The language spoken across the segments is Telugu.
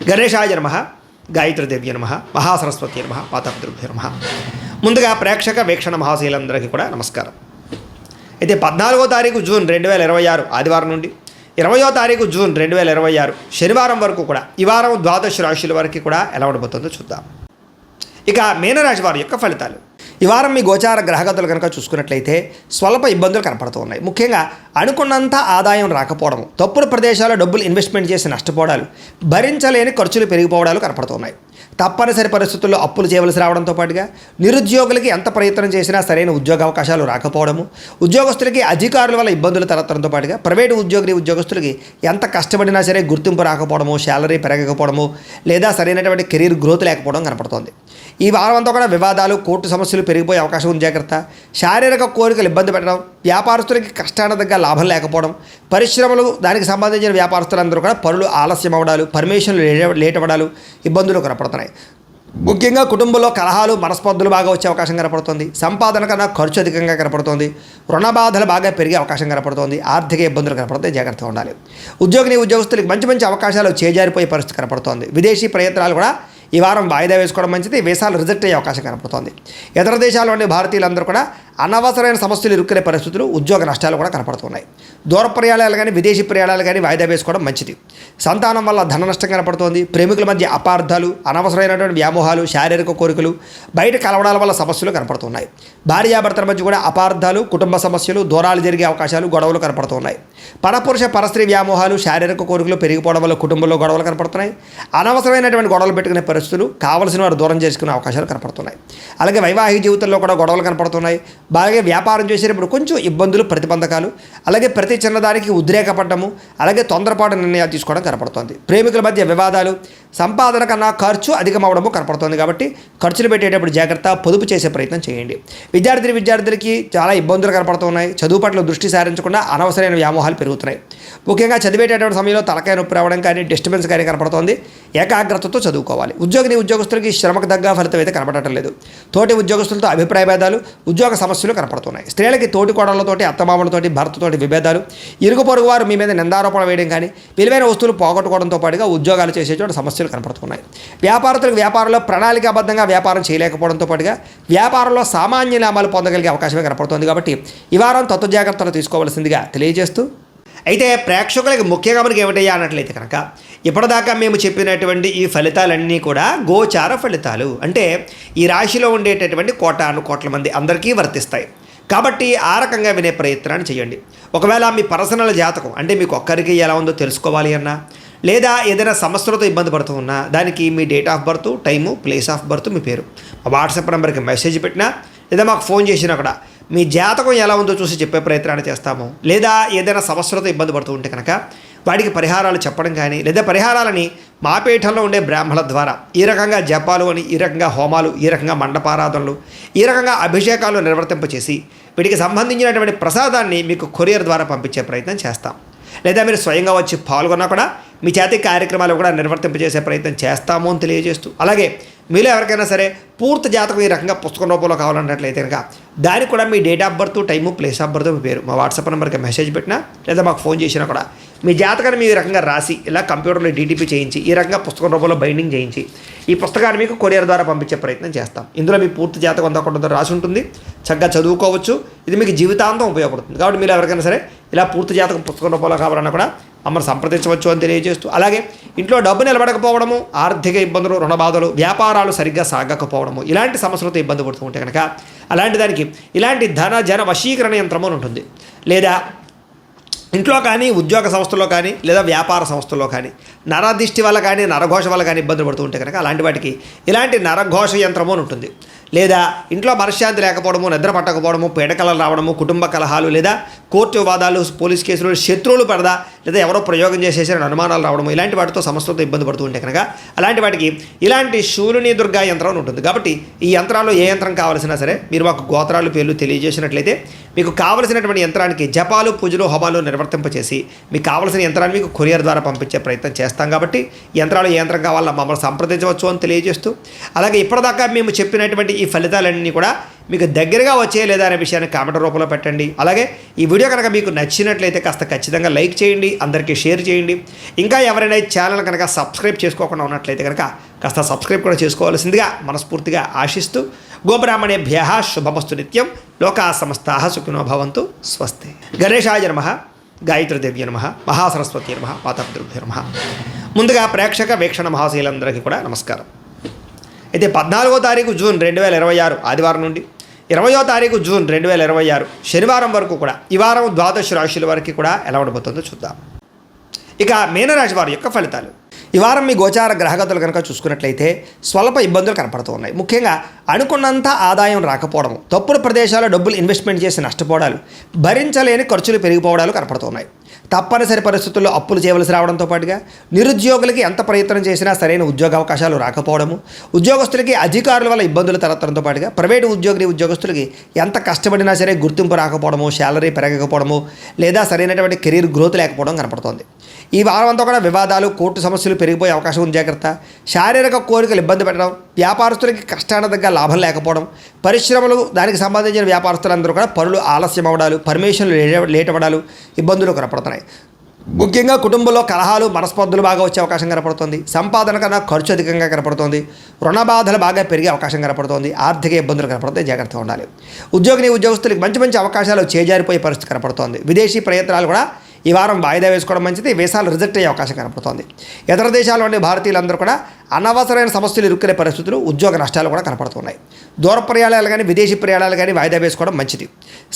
గణేశాయ నమః, గాయత్రీదేవ్య నమః, మహాసరస్వతి నమః, పాతపితృభ్యో నమః. ముందుగా ప్రేక్షక వీక్షణ మహాశీలందరికీ కూడా నమస్కారం. అయితే 14వ తారీఖు జూన్ 2026 ఆదివారం నుండి 20వ తారీఖు జూన్ 2026 శనివారం వరకు కూడా ఈ వారం ద్వాదశ రాశుల వరకు కూడా ఎలా ఉండబోతుందో చూద్దాం. ఇక మీనరాశి వారి యొక్క ఫలితాలు. ఈ వారం మీ గోచార గ్రహగతులు కనుక చూసుకున్నట్లయితే స్వల్ప ఇబ్బందులు కనపడుతూ ఉన్నాయి. ముఖ్యంగా అనుకున్నంత ఆదాయం రాకపోవడం, తప్పుడు ప్రదేశాల్లో డబ్బులు ఇన్వెస్ట్మెంట్ చేసి నష్టపోవడాలు, భరించలేని ఖర్చులు పెరిగిపోవడాలు కనపడుతున్నాయి. తప్పనిసరి పరిస్థితుల్లో అప్పులు చేయవలసి రావడంతో పాటుగా నిరుద్యోగులకి ఎంత ప్రయత్నం చేసినా సరైన ఉద్యోగ అవకాశాలు రాకపోవడము, ఉద్యోగస్తులకి అధికారుల వల్ల ఇబ్బందులు తలెత్తడంతో పాటుగా ప్రైవేటు ఉద్యోగులకి ఎంత కష్టపడినా సరే గుర్తింపు రాకపోవడము, శాలరీ పెరగకపోవడము, లేదా సరైనటువంటి కెరీర్ గ్రోత్ లేకపోవడం కనపడుతోంది. ఈ వారం అంతా కూడా వివాదాలు, కోర్టు సమస్యలు పెరిగిపోయే అవకాశం ఉంది. జాగ్రత్త. శారీరక కోరికలు ఇబ్బంది పెట్టడం, వ్యాపారస్తులకి కష్టానికి తగ్గ లాభం లేకపోవడం, పరిశ్రమలు దానికి సంబంధించిన వ్యాపారస్తులందరూ కూడా పనులు ఆలస్యం అవ్వడాలు, పర్మిషన్లు లేట్ అవ్వడాలు, ఇబ్బందులు కనపడుతున్నాయి. ముఖ్యంగా కుటుంబంలో కలహాలు, మనస్పర్ధలు బాగా వచ్చే అవకాశం కనపడుతుంది. సంపాదన కన్నా ఖర్చు అధికంగా కనపడుతుంది. రుణ బాధలు బాగా పెరిగే అవకాశం కనపడుతుంది. ఆర్థిక ఇబ్బందులు కనపడతాయి. జాగ్రత్తగా ఉండాలి. ఉద్యోగులకి మంచి అవకాశాలు చేజారిపోయే పరిస్థితి కనపడుతోంది. విదేశీ ప్రయత్నాలు కూడా ఈ వారం వాయిదా వేసుకోవడం మంచిది. వీసాలు రిజెక్ట్ అయ్యే అవకాశం కనపడుతోంది. ఇతర దేశాల్లోని భారతీయులందరూ కూడా అనవసరమైన సమస్యలు ఇరుక్కునే పరిస్థితులు, ఉద్యోగ నష్టాలు కూడా కనపడుతున్నాయి. దూర ప్రయాణాలు కానీ విదేశీ ప్రయాణాలు కానీ వాయిదా వేసుకోవడం మంచిది. సంతానం వల్ల ధన నష్టం కనపడుతోంది. ప్రేమికుల మధ్య అపార్థాలు, అనవసరమైనటువంటి వ్యామోహాలు, శారీరక కోరికలు, బయట కలవడాల వల్ల సమస్యలు కనపడుతున్నాయి. భార్యాభర్తల మధ్య కూడా అపార్థాలు, కుటుంబ సమస్యలు, దూరాలు జరిగే అవకాశాలు, గొడవలు కనపడుతున్నాయి. పరపురుష పరస్త్రీ వ్యామోహాలు, శారీరక కోరికలు పెరిగిపోవడం వల్ల కుటుంబంలో గొడవలు కనపడుతున్నాయి. అనవసరమైనటువంటి గొడవలు పెట్టుకునే పరిస్థితులు, కావలసిన వారు దూరం చేసుకునే అవకాశాలు కనపడుతున్నాయి. అలాగే వైవాహిక జీవితంలో కూడా గొడవలు కనపడుతున్నాయి. బాగా వ్యాపారం చేసేటప్పుడు కొంచెం ఇబ్బందులు, ప్రతిబంధకాలు, అలాగే ప్రతి చిన్నదానికి ఉద్రేకపడ్డము, అలాగే తొందరపాటు నిర్ణయాలు తీసుకోవడం కనపడుతుంది. ప్రేమికుల మధ్య వివాదాలు, సంపాదన కన్నా ఖర్చు అధికమవడము కనపడుతుంది. కాబట్టి ఖర్చులు పెట్టేటప్పుడు జాగ్రత్త, పొదుపు చేసే ప్రయత్నం చేయండి. విద్యార్థులకి చాలా ఇబ్బందులు కనపడుతున్నాయి. చదువు పట్ల దృష్టి సారించకుండా అనవసరమైన వ్యామోహాలు పెరుగుతున్నాయి. ముఖ్యంగా చదివేటటువంటి సమయంలో తలకాయ నొప్పి రావడం కానీ, డిస్టర్బెన్స్ కానీ కనపడుతోంది. ఏకాగ్రతతో చదువుకోవాలి. ఉద్యోగస్తులకి శ్రమకు తగ్గ ఫలితం అయితే కనపడటం లేదు. తోటి ఉద్యోగస్తులతో అభిప్రాయ భేదాలు, ఉద్యోగ సమస్యలు కనపడుతున్నాయి. స్త్రీలకి తోటి కోడళ్లతోటి, అత్తమామలతోటి, భర్తతోటి విభేదాలు, ఇరుగు పొరుగు వారు మీ మీద నిందారోపణ వేయడం కానీ, విలువైన వస్తువులు పోగొట్టుకోవడంతో పాటుగా ఉద్యోగాలు చేసే చోట సమస్యలు కనపడుతున్నాయి. వ్యాపారంలో ప్రణాళికాబద్ధంగా వ్యాపారం చేయలేకపోవడంతో పాటుగా వ్యాపారంలో సామాన్య లాభాలు పొందగలిగే అవకాశమే కనపడుతుంది. కాబట్టి ఈ వారం తత్వ జాగ్రత్తలు తీసుకోవాల్సిందిగా తెలియజేస్తూ, అయితే ప్రేక్షకులకి ముఖ్యంగా మనకి ఏమిటయ్యా అన్నట్లయితే కనుక ఇప్పటిదాకా మేము చెప్పినటువంటి ఈ ఫలితాలన్నీ కూడా గోచార ఫలితాలు. అంటే ఈ రాశిలో ఉండేటటువంటి కోట్ల మంది అందరికీ వర్తిస్తాయి. కాబట్టి ఆ రకంగా వినే ప్రయత్నాన్ని చేయండి. ఒకవేళ మీ పర్సనల్ జాతకం అంటే మీకు ఒక్కరికి ఎలా ఉందో తెలుసుకోవాలి అన్నా, లేదా ఏదైనా సమస్యలతో ఇబ్బంది పడుతూ ఉన్నా, దానికి మీ date of birth, time, place of birth, మీ పేరు మా వాట్సాప్ నెంబర్కి మెసేజ్ పెట్టినా, లేదా మాకు ఫోన్ చేసినా కూడా మీ జాతకం ఎలా ఉందో చూసి చెప్పే ప్రయత్నాన్ని చేస్తాము. లేదా ఏదైనా సమస్యలతో ఇబ్బంది పడుతూ ఉంటే కనుక వాటికి పరిహారాలు చెప్పడం కానీ, లేదా పరిహారాలని మా పీఠంలో ఉండే బ్రాహ్మణుల ద్వారా ఈ రకంగా జపాలు అని, ఈ రకంగా హోమాలు, ఈ రకంగా మండపారాధనలు, ఈ రకంగా అభిషేకాలు నిర్వర్తింపచేసి వీటికి సంబంధించినటువంటి ప్రసాదాన్ని మీకు కొరియర్ ద్వారా పంపించే ప్రయత్నం చేస్తాం. లేదా మీరు స్వయంగా వచ్చి పాల్గొన్నా కూడా మీ చేతి కార్యక్రమాలు కూడా నిర్వర్తింపజేసే ప్రయత్నం చేస్తాము అని తెలియజేస్తూ, అలాగే మీలో ఎవరికైనా సరే పూర్తి జాతకం ఈ రకంగా పుస్తకం రూపంలో కావాలన్నట్లయితే కనుక దానికి కూడా మీ date of birth, time, place of birth, మీ పేరు మా వాట్సాప్ నెంబర్కి మెసేజ్ పెట్టినా, లేదా మాకు ఫోన్ చేసినా కూడా మీ జాతకాన్ని మీ రకంగా రాసి ఇలా కంప్యూటర్లో డీటీపీ చేయించి ఈ రకంగా పుస్తకం రూపంలో బైండింగ్ చేయించి ఈ పుస్తకాన్ని మీకు కొరియర్ ద్వారా పంపించే ప్రయత్నం చేస్తాం. ఇందులో మీ పూర్తి జాతకం అంతా కొంత రాసి ఉంటుంది. చక్కగా చదువుకోవచ్చు. ఇది మీకు జీవితాంతం ఉపయోగపడుతుంది. కాబట్టి మీరు ఎవరికైనా సరే ఇలా పూర్తి జాతకం పుస్తకం రూపంలో కావాలన్నా కూడా మమ్మల్ని సంప్రదించవచ్చు అని తెలియజేస్తూ, అలాగే ఇంట్లో డబ్బు నిలబడకపోవడము, ఆర్థిక ఇబ్బందులు, రుణ బాధలు, వ్యాపారాలు సరిగ్గా సాగకపోవడము, ఇలాంటి సమస్యలతో ఇబ్బంది పడుతూ ఉంటే కనుక అలాంటి దానికి ఇలాంటి జన వశీకరణ యంత్రము ఉంటుంది. లేదా ఇంట్లో కానీ, ఉద్యోగ సంస్థల్లో కానీ, లేదా వ్యాపార సంస్థల్లో కానీ నరదిష్టి వల్ల కానీ, నరఘోష వల్ల కానీ ఇబ్బందులు పడుతూ ఉంటే కనుక అలాంటి వాటికి ఇలాంటి నరఘోష యంత్రము అని ఉంటుంది. లేదా ఇంట్లో మనశ్శాంతి లేకపోవడము, నిద్ర పట్టకపోవడము, పీడకలలు రావడము, కుటుంబ కలహాలు, లేదా కోర్టు వివాదాలు, పోలీస్ కేసులు, శత్రువులు పడదా, లేదా ఎవరో ప్రయోగం చేసేసిన అనుమానాలు రావడము, ఇలాంటి వాటితో సమస్యలతో ఇబ్బంది పడుతూ ఉంటే కనుక అలాంటి వాటికి ఇలాంటి శూలిని దుర్గా యంత్రం అని ఉంటుంది. కాబట్టి ఈ యంత్రాల్లో ఏ యంత్రం కావాల్సినా సరే మీరు మాకు గోత్రాలు, పేర్లు తెలియజేసినట్లయితే మీకు కావలసినటువంటి యంత్రానికి జపాలు, పూజలు, హోమాలు నిర్వర్తింపచేసి మీకు కావలసిన యంత్రాన్ని మీకు కొరియర్ ద్వారా పంపించే ప్రయత్నం చేస్తాం. కాబట్టి యంత్రాలు ఏ యంత్రం కావాలో మమ్మల్ని సంప్రదించవచ్చు అని తెలియజేస్తూ, అలాగే ఇప్పటిదాకా మేము చెప్పినటువంటి ఈ ఫలితాలన్నీ కూడా మీకు దగ్గరగా వచ్చే లేదా అనే విషయాన్ని కామెంట్ రూపంలో పెట్టండి. అలాగే ఈ వీడియో కనుక మీకు నచ్చినట్లయితే కాస్త ఖచ్చితంగా లైక్ చేయండి, అందరికీ షేర్ చేయండి. ఇంకా ఎవరైనా ఈ ఛానల్ కనుక సబ్స్క్రైబ్ చేసుకోకుండా ఉన్నట్లయితే కనుక కాస్త సబ్స్క్రైబ్ కూడా చేసుకోవాల్సిందిగా మనస్ఫూర్తిగా ఆశిస్తూ గోబ్రాహ్మణేభ్యః శుభమస్తు నిత్యం, లోకాః సమస్తాః సుఖినో భవంతు, స్వస్తి. గణేశాయ నమః, గాయత్రీదేవ్య నమః, మహాసరస్వతి నమః, పాతాపితృభ్యో నమః. ముందుగా ప్రేక్షక వీక్షణ మహాశీలందరికీ కూడా నమస్కారం. అయితే 14వ తారీఖు జూన్ 2026 ఆదివారం నుండి 20వ తారీఖు జూన్ 2026 శనివారం వరకు కూడా ఈ వారం ద్వాదశ రాశుల వరకు కూడా ఎలా ఉండబోతుందో చూద్దాం. ఇక మీనరాశి వారి యొక్క ఫలితాలు. ఈ వారం మీ గోచార గ్రహగతులు కనుక చూసుకున్నట్లయితే స్వల్ప ఇబ్బందులు కనపడుతూ ఉన్నాయి. ముఖ్యంగా అనుకున్నంత ఆదాయం రాకపోవడం, తప్పుడు ప్రదేశాల్లో డబ్బులు ఇన్వెస్ట్మెంట్ చేసి నష్టపోవడాలు, భరించలేని ఖర్చులు పెరిగిపోవడాలు కనపడుతున్నాయి. తప్పనిసరి పరిస్థితుల్లో అప్పులు చేయవలసి రావడంతో పాటుగా నిరుద్యోగులకి ఎంత ప్రయత్నం చేసినా సరైన ఉద్యోగ అవకాశాలు రాకపోవడము, ఉద్యోగస్తులకి అధికారుల వల్ల ఇబ్బందులు తలెత్తడంతో పాటుగా ప్రైవేటు ఉద్యోగులకి ఎంత కష్టపడినా సరే గుర్తింపు రాకపోవడము, శాలరీ పెరగకపోవడము, లేదా సరైనటువంటి కెరీర్ గ్రోత్ లేకపోవడం కనపడుతోంది. ఈ వారం అంతా కూడా వివాదాలు, కోర్టు సమస్యలు పెరిగిపోయే అవకాశం ఉంది. జాగ్రత్త. శారీరక కోరికలు ఇబ్బంది పెట్టడం, వ్యాపారస్తులకి కష్టానికి తగ్గ లాభం లేకపోవడం, పరిశ్రమలు దానికి సంబంధించిన వ్యాపారస్తులందరూ కూడా పనులు ఆలస్యం అవ్వడాలు, పర్మిషన్లు లేట్ అవ్వడాలు, ఇబ్బందులు కనపడుతున్నాయి. ముఖ్యంగా కుటుంబంలో కలహాలు, మనస్పర్ధలు బాగా వచ్చే అవకాశం కనపడుతుంది. సంపాదన కన్నా ఖర్చు అధికంగా కనపడుతుంది. రుణ బాధలు బాగా పెరిగే అవకాశం కనపడుతుంది. ఆర్థిక ఇబ్బందులు కనపడతాయి, జాగ్రత్తగా ఉండాలి. ఉద్యోగులకి మంచి అవకాశాలు చేజారిపోయే పరిస్థితి కనపడుతోంది. విదేశీ ప్రయత్నాలు కూడా ఈ వారం వాయిదా వేసుకోవడం మంచిది. వీసాలు రిజెక్ట్ అయ్యే అవకాశం కనపడుతోంది. ఇతర దేశాల్లోని భారతీయులందరూ కూడా అనవసరమైన సమస్యలు ఇరుక్కునే పరిస్థితులు, ఉద్యోగ నష్టాలు కూడా కనపడుతున్నాయి. దూర ప్రయాణాలు కానీ విదేశీ ప్రయాణాలు కానీ వాయిదా వేసుకోవడం మంచిది.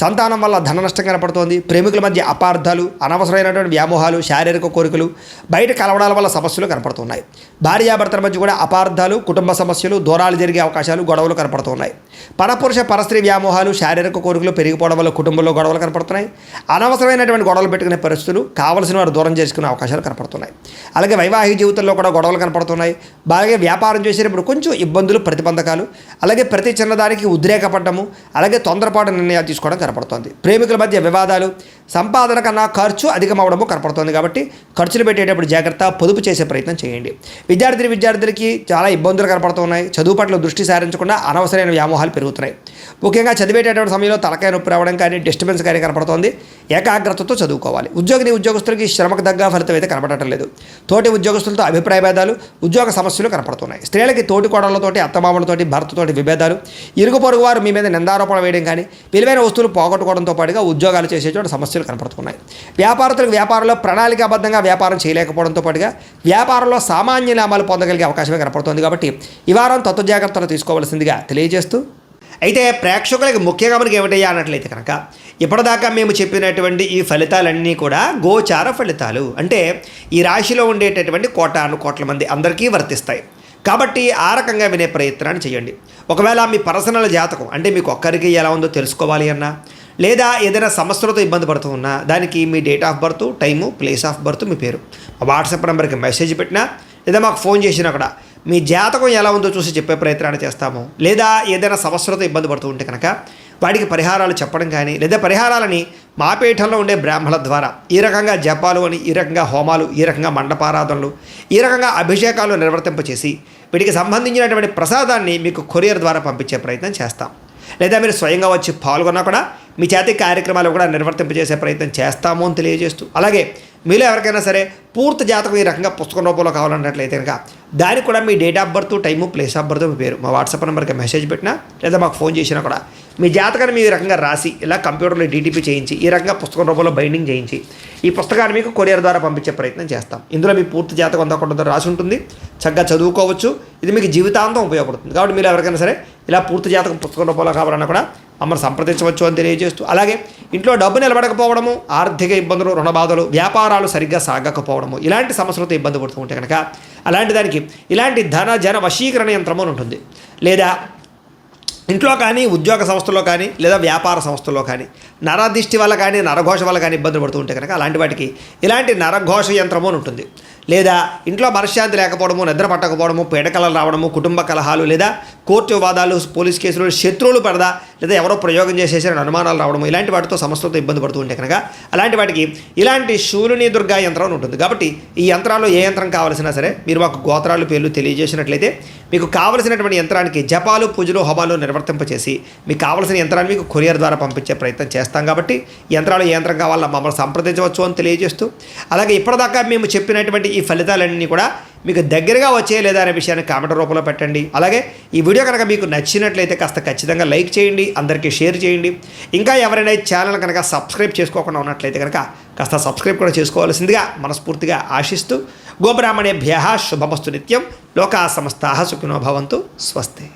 సంతానం వల్ల ధన నష్టం కనపడుతోంది. ప్రేమికుల మధ్య అపార్థాలు, అనవసరమైనటువంటి వ్యామోహాలు, శారీరక కోరికలు, బయట కలవడాల వల్ల సమస్యలు కనపడుతున్నాయి. భార్యాభర్తల మధ్య కూడా అపార్థాలు, కుటుంబ సమస్యలు, దూరాలు జరిగే అవకాశాలు, గొడవలు కనపడుతున్నాయి. పరపురుష పరస్త్రీ వ్యామోహాలు, శారీరక కోరికలు పెరిగిపోవడం వల్ల కుటుంబంలో గొడవలు కనపడుతున్నాయి. అనవసరమైనటువంటి గొడవలు పెట్టుకునే పరిస్థితులు, కావలసిన వారు దూరం చేసుకునే అవకాశాలు కనపడుతున్నాయి. అలాగే వైవాహిక జీవితంలో కూడా గొడవలు కనపడుతున్నాయి. అలాగే వ్యాపారం చేసేటప్పుడు కొంచెం ఇబ్బందులు, ప్రతిబంధకాలు, అలాగే ప్రతి చిన్నదానికి ఉద్రేకపడ్డము, అలాగే తొందరపాటు నిర్ణయాలు తీసుకోవడం కనపడుతోంది. ప్రేమికుల మధ్య వివాదాలు, సంపాదన కన్నా ఖర్చు అధికమవడము కనపడుతోంది. కాబట్టి ఖర్చులు పెట్టేటప్పుడు జాగ్రత్త, పొదుపు చేసే ప్రయత్నం చేయండి. విద్యార్థులకి చాలా ఇబ్బందులు కనపడుతున్నాయి. చదువు పట్ల దృష్టి సారించకుండా అనవసరమైన వ్యామోహాలు పెరుగుతున్నాయి. ముఖ్యంగా సమయంలో తలకాయ నొప్పి రావడం కానీ, డిస్టర్బెన్స్ కానీ కనపడుతోంది. ఏకాగ్రతతో చదువుకోవాలి. ఉద్యోగస్తులకి శ్రమకు తగ్గ ఫలితం అయితే కనపడటం లేదు. తోటి ఉద్యోగస్తులతో అభిప్రాయ భేదాలు, ఉద్యోగ సమస్యలు కనపడుతున్నాయి. స్త్రీలకి తోటి కోడళ్లతోటి, అత్తమామలతోటి, భర్తతోటి విభేదాలు, ఇరుగు పొరుగు వారు మీ మీద నిందారోపణ వేయడం కానీ, విలువైన వస్తువులు పోగొట్టుకోవడంతో పాటుగా ఉద్యోగాలు చేసే చోట సమస్యలు కనపడుతున్నాయి. వ్యాపారంలో ప్రణాళికాబద్ధంగా వ్యాపారం చేయలేకపోవడంతో పాటుగా వ్యాపారంలో సామాన్య లాభాలు పొందగలిగే అవకాశమే కనపడుతోంది. కాబట్టి ఈ వారం తత్వ జాగ్రత్తలు తీసుకోవాల్సిందిగా తెలియజేస్తూ, అయితే ప్రేక్షకులకి ముఖ్యంగా మనకి ఏమిటయ్యా అన్నట్లయితే కనుక ఇప్పటిదాకా మేము చెప్పినటువంటి ఈ ఫలితాలన్నీ కూడా గోచార ఫలితాలు. అంటే ఈ రాశిలో ఉండేటటువంటి కోట్ల మంది అందరికీ వర్తిస్తాయి. కాబట్టి ఆ రకంగా వినే ప్రయత్నాన్ని చేయండి. ఒకవేళ మీ పర్సనల్ జాతకం అంటే మీకు ఒక్కరికి ఎలా ఉందో తెలుసుకోవాలి అన్నా, లేదా ఏదైనా సమస్యలతో ఇబ్బంది పడుతూ ఉన్నా, దానికి మీ date of birth, time, place of birth, మీ పేరు వాట్సాప్ నెంబర్కి మెసేజ్ పెట్టినా, లేదా మాకు ఫోన్ చేసినా కూడా మీ జాతకం ఎలా ఉందో చూసి చెప్పే ప్రయత్నాన్ని చేస్తాము. లేదా ఏదైనా సమస్యలతో ఇబ్బంది పడుతూ ఉంటే కనుక వాటికి పరిహారాలు చెప్పడం కానీ, లేదా పరిహారాలని మా పీఠంలో ఉండే బ్రాహ్మణుల ద్వారా ఈ రకంగా జపాలు అని, ఈ రకంగా హోమాలు, ఈ రకంగా మండపారాధనలు, ఈ రకంగా అభిషేకాలు నిర్వర్తింపచేసి వీటికి సంబంధించినటువంటి ప్రసాదాన్ని మీకు కొరియర్ ద్వారా పంపించే ప్రయత్నం చేస్తాం. లేదా మీరు స్వయంగా వచ్చి పాల్గొన్నా కూడా మీ చేతి కార్యక్రమాలు కూడా నిర్వర్తింపజేసే ప్రయత్నం చేస్తాము అని తెలియజేస్తూ, అలాగే మీలో ఎవరికైనా సరే పూర్తి జాతకం ఈ రకంగా పుస్తకం రూపంలో కావాలన్నట్లయితే కనుక దానికి కూడా మీ date of birth, time, place of birth, మీ పేరు మా వాట్సాప్ నెంబర్కి మెసేజ్ పెట్టినా, లేదా మాకు ఫోన్ చేసినా కూడా మీ జాతకాన్ని మీ రకంగా రాసి ఇలా కంప్యూటర్లో డీటీపీ చేయించి ఈ రకంగా పుస్తకం రూపంలో బైండింగ్ చేయించి ఈ పుస్తకాన్ని మీకు కొరియర్ ద్వారా పంపించే ప్రయత్నం చేస్తాం. ఇందులో మీ పూర్తి జాతకం అంతా కూడా రాసి ఉంటుంది. చక్కగా చదువుకోవచ్చు. ఇది మీకు జీవితాంతం ఉపయోగపడుతుంది. కాబట్టి మీరు ఎవరికైనా సరే ఇలా పూర్తి జాతకం పుస్తకం రూపంలో కావాలన్నా కూడా మమ్మల్ని సంప్రదించవచ్చు అని తెలియజేస్తూ, అలాగే ఇంట్లో డబ్బు నిలబడకపోవడము, ఆర్థిక ఇబ్బందులు, రుణ బాధలు, వ్యాపారాలు సరిగ్గా సాగకపోవడము, ఇలాంటి సమస్యలతో ఇబ్బంది పడుతూ ఉంటే కనుక అలాంటి దానికి ఇలాంటి ధన జన వశీకరణ యంత్రము ఉంటుంది. లేదా ఇంట్లో కానీ, ఉద్యోగ సంస్థల్లో కానీ, లేదా వ్యాపార సంస్థల్లో కానీ నరదిష్టి వల్ల కానీ, నరఘోష వల్ల కానీ ఇబ్బంది పడుతూ ఉంటే కనుక అలాంటి వాటికి ఇలాంటి నరఘోష యంత్రము అని ఉంటుంది. లేదా ఇంట్లో మనశ్శాంతి లేకపోవడము, నిద్ర పట్టకపోవడము, పీడకలలు రావడము, కుటుంబ కలహాలు, లేదా కోర్టు వివాదాలు, పోలీస్ కేసులు, శత్రువులు పడదా, లేదా ఎవరో ప్రయోగం చేసేసిన అనుమానాలు రావడము, ఇలాంటి వాటితో సమస్యలతో ఇబ్బంది పడుతూ ఉంటే కనుక అలాంటి వాటికి ఇలాంటి శూలిని దుర్గా యంత్రం ఉంటుంది. కాబట్టి ఈ యంత్రాల్లో ఏ యంత్రం కావాల్సినా సరే మీరు మాకు గోత్రాలు, పేర్లు తెలియజేసినట్లయితే మీకు కావలసినటువంటి యంత్రానికి జపాలు పూజలు హోమాలు నిర్వర్తింపచేసి మీకు కావలసిన యంత్రాన్ని మీకు కొరియర్ ద్వారా పంపించే ప్రయత్నం చేస్తాం కాబట్టి యంత్రాలు ఏ యంత్రం కావాలో మమ్మల్ని సంప్రదించవచ్చు అని తెలియజేస్తూ, అలాగే ఇప్పటిదాకా మేము చెప్పినటువంటి ఈ ఫలితాలన్నీ కూడా మీకు దగ్గరగా వచ్చే లేదా అనే విషయాన్ని కామెంట్ రూపంలో పెట్టండి. అలాగే ఈ వీడియో కనుక మీకు నచ్చినట్లయితే కాస్త ఖచ్చితంగా లైక్ చేయండి, అందరికీ షేర్ చేయండి. ఇంకా ఎవరైనా ఈ ఛానల్ కనుక సబ్స్క్రైబ్ చేసుకోకుండా ఉన్నట్లయితే కనుక కాస్త సబ్స్క్రైబ్ కూడా చేసుకోవాల్సిందిగా మనస్ఫూర్తిగా ఆశిస్తూ, గోబ్రాహ్మణేభ్యః శుభమస్తు నిత్యం. లోకా సమస్తాః సుఖినో భవంతు. స్వస్తి.